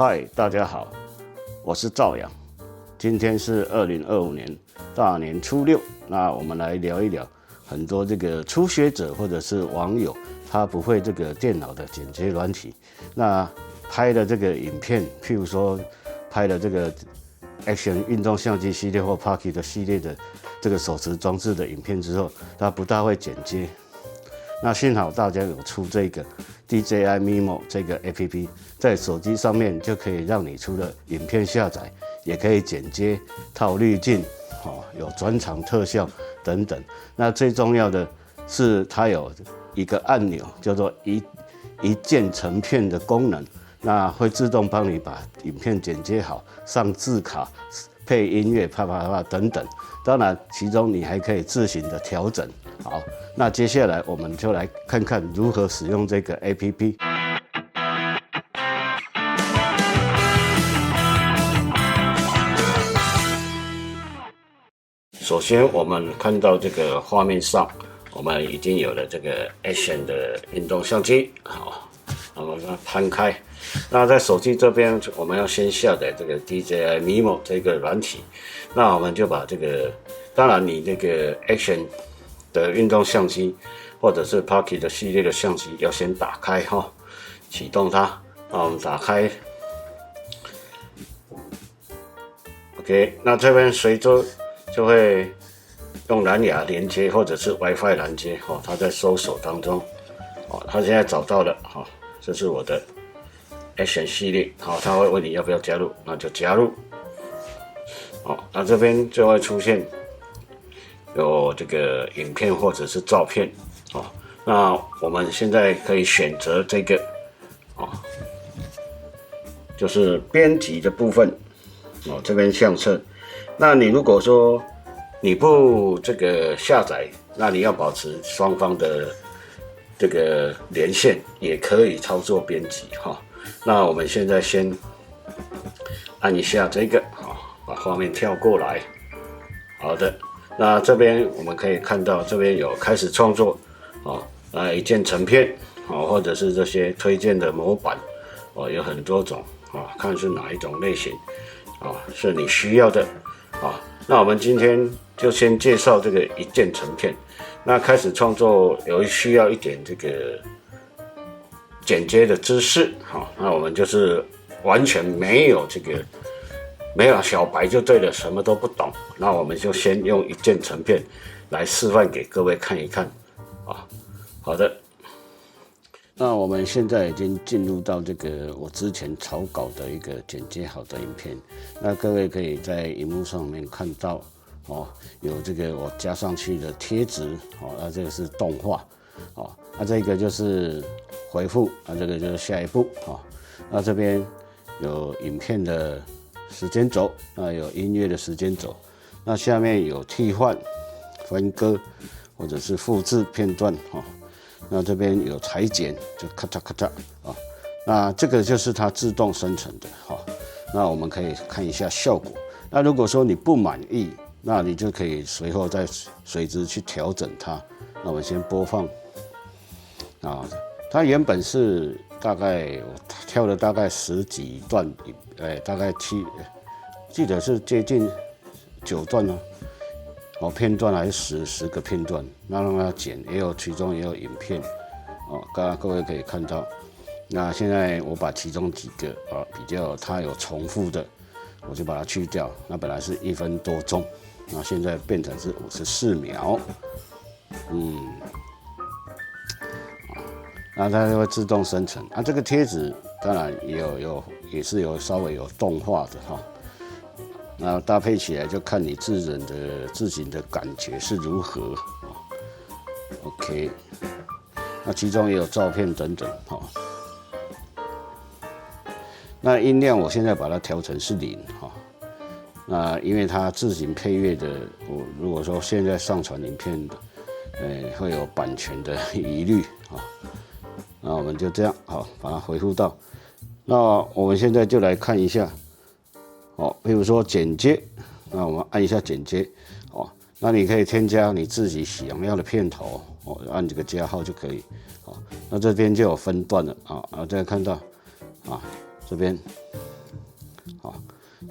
嗨，大家好，我是赵阳。今天是2025年大年初六，那我们来聊一聊很多这个初学者或者是网友，他不会这个电脑的剪接软体，那拍的这个影片，譬如说拍的这个 Action 运动相机系列或 Pocket 的系列的这个手持装置的影片之后，他不大会剪接。那幸好大家有出这个 DJI Mimo 这个 APP， 在手机上面就可以让你除了影片下载，也可以剪接、套滤镜，有转场特效等等。那最重要的是，它有一个按钮叫做一键成片的功能，那会自动帮你把影片剪接好，上字卡、配音乐、啪啪啪等等。当然，其中你还可以自行的调整。好，那接下来我们就来看看如何使用这个 APP。首先，我们看到这个画面上，我们已经有了这个 Action 的运动相机。好，那我们把它摊开。那在手机这边，我们要先下载这个 DJI Mimo 这个软体。那我们就把这个，当然你这个 Action 的运动相机，或者是 Pocket 的系列的相机，要先打开哈，启动它。那我们打开 ，OK， 那这边随着就会用蓝牙连接或者是 WiFi 连接，它在搜索当中，它现在找到了，这是我的 Action 系列，它会问你要不要加入，那就加入。那这边就会出现有这个影片或者是照片，那我们现在可以选择这个，就是编辑的部分，这边相册。那你如果说你不这个下载，那你要保持双方的这个连线，也可以操作编辑哈。那我们现在先按一下这个，把画面跳过来。好的，那这边我们可以看到，这边有开始创作，一键成片，或者是这些推荐的模板，有很多种，看是哪一种类型，是你需要的，那我们今天就先介绍这个一键成片。那开始创作需要一点这个剪接的知识，那我们就是完全没有小白就对了，什么都不懂。那我们就先用一键成片来示范给各位看一看，好的。那我们现在已经进入到这个我之前草稿的一个剪接好的影片。那各位可以在荧幕上面看到，有这个我加上去的贴纸，那这个是动画，那这个就是回复，那这个就是下一步，那这边有影片的时间轴，那有音乐的时间轴，那下面有替换、分割或者是复制片段，那这边有裁剪，就咔嚓咔嚓啊，那这个就是它自动生成的，那我们可以看一下效果。那如果说你不满意，那你就可以随后再随之去调整它。那我们先播放它原本是大概我跳了大概10几段，大概记得是接近9段呢，片段还是10个片段，那让它剪，其中也有影片，刚刚各位可以看到。那现在我把其中几个比较它有重复的，我就把它去掉。那本来是1分多钟，那现在变成是54秒，那它就会自动生成。这个贴纸当然也是有稍微有动画的哈。那搭配起来就看你自己的感觉是如何。OK， 那其中也有照片等等哈。那音量我现在把它调成是0哈。那因为它自行配乐的，我如果说现在上传影片的，会有版权的疑虑啊。那我们就这样把它回复到。那我们现在就来看一下。比如说剪接，那我们按一下剪接，那你可以添加你自己想要的片头，按这个加号就可以，那这边就有分段了，然后再看到，这边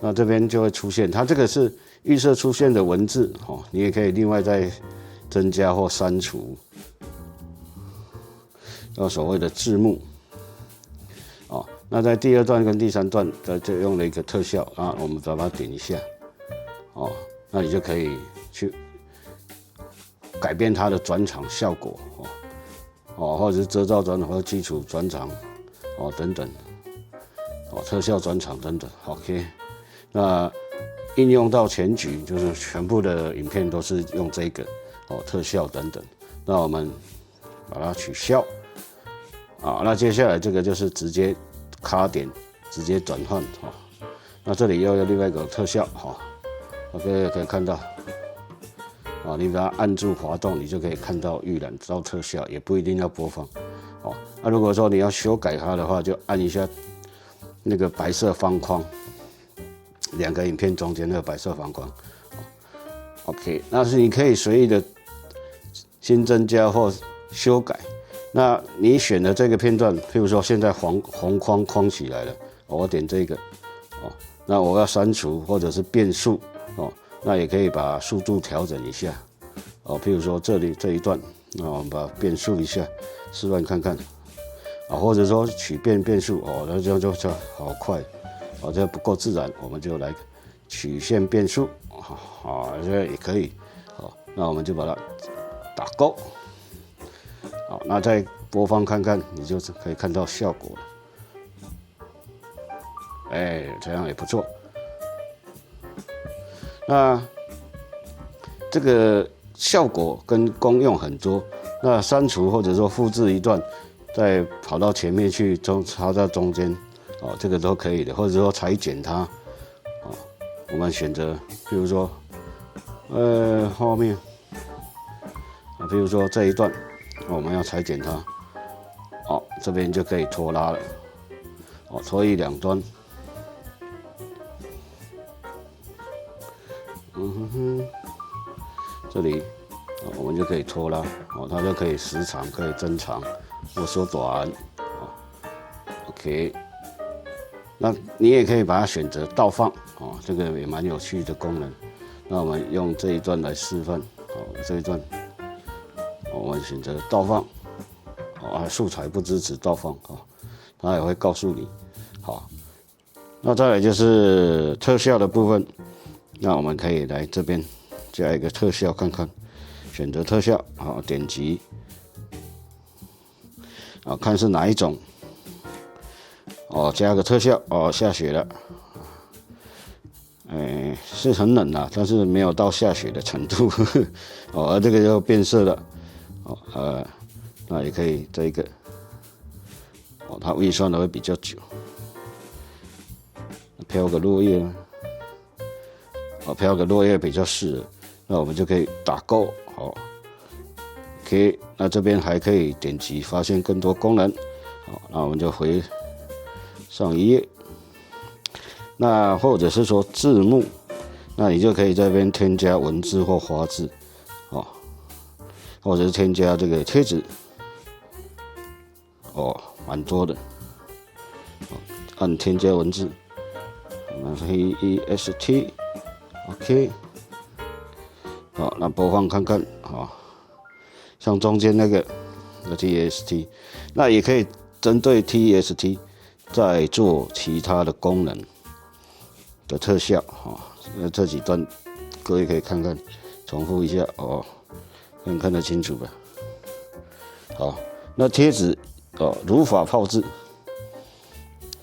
那这边就会出现，它这个是预设出现的文字哦，你也可以另外再增加或删除，所谓的字幕。哦，那在第2段跟第3段，就用了一个特效啊，我们把它点一下，哦，那你就可以去改变它的转场效果哦，或者是遮罩转场或基础转场哦等等，哦特效转场等等 ，OK， 那应用到全局就是全部的影片都是用这个哦特效等等，那我们把它取消。啊，那接下来这个就是直接卡点，直接转换哈。那这里又有另外一个特效哈，OK 可以看到，啊，你把它按住滑动，你就可以看到预览到特效，也不一定要播放。哦，那如果说你要修改它的话，就按一下那个白色方框，2个影片中间那个白色方框。OK， 那是你可以随意的新增加或修改。那你选的这个片段，譬如说现在红框框起来了，我点这个，哦，那我要删除或者是变数，哦，那也可以把速度调整一下，哦，譬如说这里这一段，那我们把它变数一下，示范看看，啊，或者说取变数，哦，那这样就好快，哦，这不够自然，我们就来曲线变数，啊，这个也可以，好，那我们就把它打勾。好，那再播放看看，你就是可以看到效果了。这样也不错。那这个效果跟功用很多。那删除或者说复制一段，再跑到前面去插到中间，哦，这个都可以的。或者说裁剪它，哦，我们选择，比如说，后面，啊，比如说这一段。我们要裁剪它，哦，这边就可以拖拉了，哦，拖1、2端，这里，哦，我们就可以拖拉，哦，它就可以时长可以增长或缩短，哦 ，OK， 那你也可以把它选择倒放，哦，这个也蛮有趣的功能。那我们用这一段来示范，哦，这一段。我们选择倒放，哦，素材不支持倒放哦，它也会告诉你。好，那再来就是特效的部分，那我们可以来这边加一个特效看看，选择特效，好，点击，啊，看是哪一种，哦，加个特效，哦，下雪了，是很冷啊，但是没有到下雪的程度，哦，而这个就变色了。哦，那也可以这一个，哦，它运算的会比较久，飘个落叶，哦，飘个落叶比较适合，那我们就可以打勾，好 ，OK， 那这边还可以点击发现更多功能，好，那我们就回上一页，那或者是说字幕，那你就可以在这边添加文字或花字，哦。或者是添加这个贴纸，哦，蛮多的。按添加文字，我们 TEST，OK， 好，那播放看看，好，像中间那个 TEST， 那也可以针对 TEST 再做其他的功能的特效，哈，那这几段各位可以看看，重复一下哦。能看得清楚吧？好，那贴纸哦，如法炮制，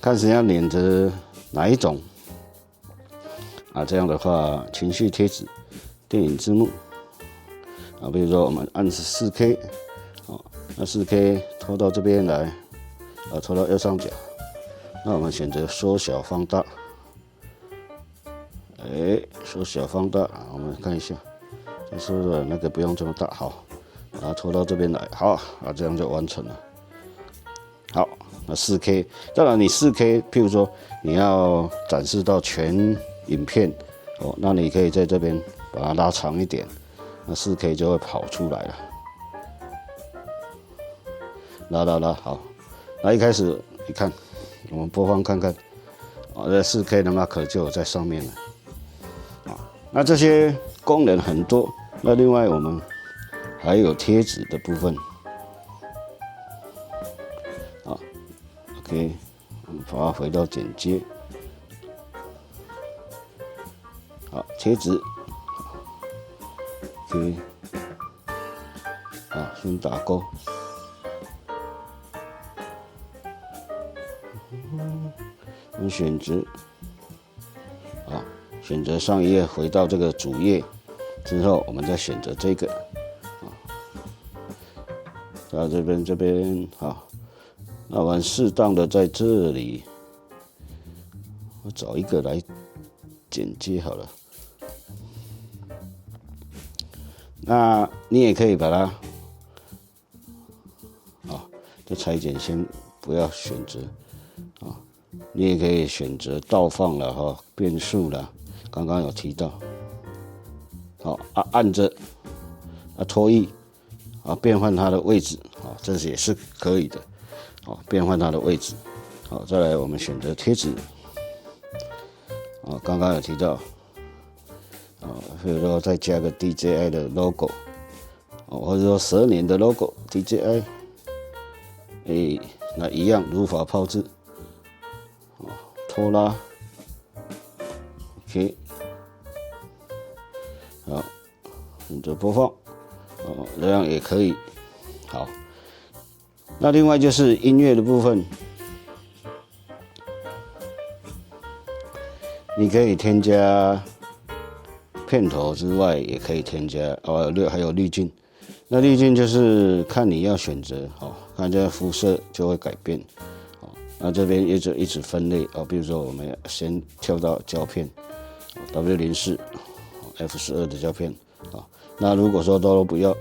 看谁要粘着哪一种啊？这样的话，情绪贴纸、电影字幕啊，比如说我们按4K， 哦，那4K 拖到这边来，啊，拖到右上角，那我们选择缩小放大，缩小放大，我们看一下。说的那个不用这么大，好，把它拖到这边来，好，啊，这样就完成了。好，那4K， 当然你4K， 譬如说你要展示到全影片，哦，那你可以在这边把它拉长一点，那4K 就会跑出来了。拉，好，那一开始你看，我们播放看看，这4K 的 Mark 就有在上面了。那这些功能很多。那另外我们还有贴纸的部分。OK， 我们把它回到剪接。好，贴纸。OK， 先打勾。我们选择，选择上一页，回到这个主页之后，我们再选择这个，到这边，那我们适当的在这里，我找一个来剪接好了。那你也可以把它，这裁剪先不要选择，你也可以选择倒放了变数了，刚刚有提到，按着拖曳，变换它的位置，这也是可以的，变换它的位置，再来我们选择贴纸，刚刚有提到，比如说再加个 DJI 的 logo， 或者说12年的 logo DJI， 那一样如法炮制。拖拉 ，OK， 好，选择播放，这样也可以。好，那另外就是音乐的部分，你可以添加片头之外，也可以添加还有滤镜。那滤镜就是看你要选择，看这肤色就会改变。那这边一直分类比如说我们先跳到胶片，W04、F12的胶片那如果说都不要，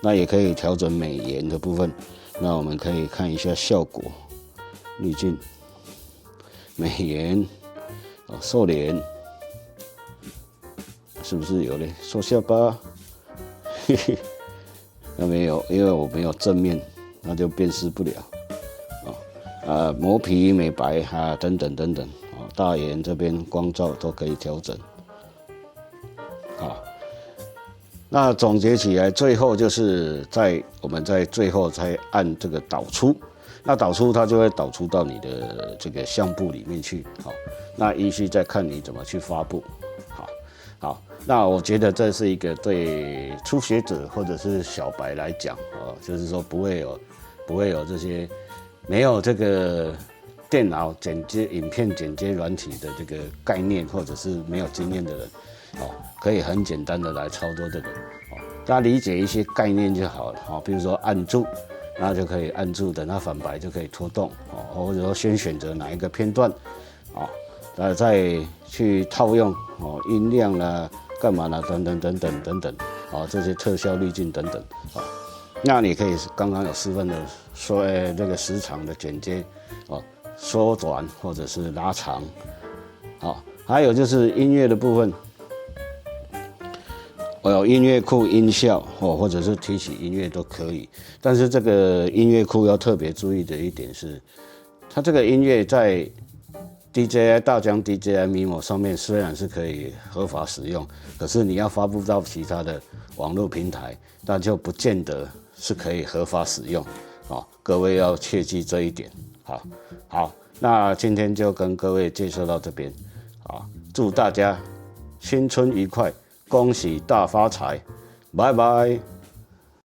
那也可以调整美颜的部分。那我们可以看一下效果，滤镜、美颜瘦脸，是不是有嘞？瘦下巴，那没有，因为我没有正面，那就辨识不了。磨皮、美白等等，大眼这边光照都可以调整。那总结起来，最后就是我们在最后才按这个导出，那导出它就会导出到你的这个相簿里面去。那依序再看你怎么去发布。好，那我觉得这是一个对初学者或者是小白来讲，就是说不会有这些。没有这个电脑剪接、影片剪接软体的这个概念，或者是没有经验的人，可以很简单的来操作这个，大家理解一些概念就好了，比如说按住，那就可以按住，等它反白就可以拖动，或者说先选择哪一个片段，再去套用音量啦、干嘛啦等等，这些特效滤镜等等，那你可以刚刚有示范的说，这个时长的剪接，缩短或者是拉长，还有就是音乐的部分，我有音乐库、音效或者是提起音乐都可以。但是这个音乐库要特别注意的一点是，它这个音乐在 DJI 大疆 DJI Mimo 上面虽然是可以合法使用，可是你要发布到其他的网络平台，那就不见得是可以合法使用，各位要切记这一点。好，那今天就跟各位介绍到这边，祝大家新春愉快，恭喜大发财，拜拜。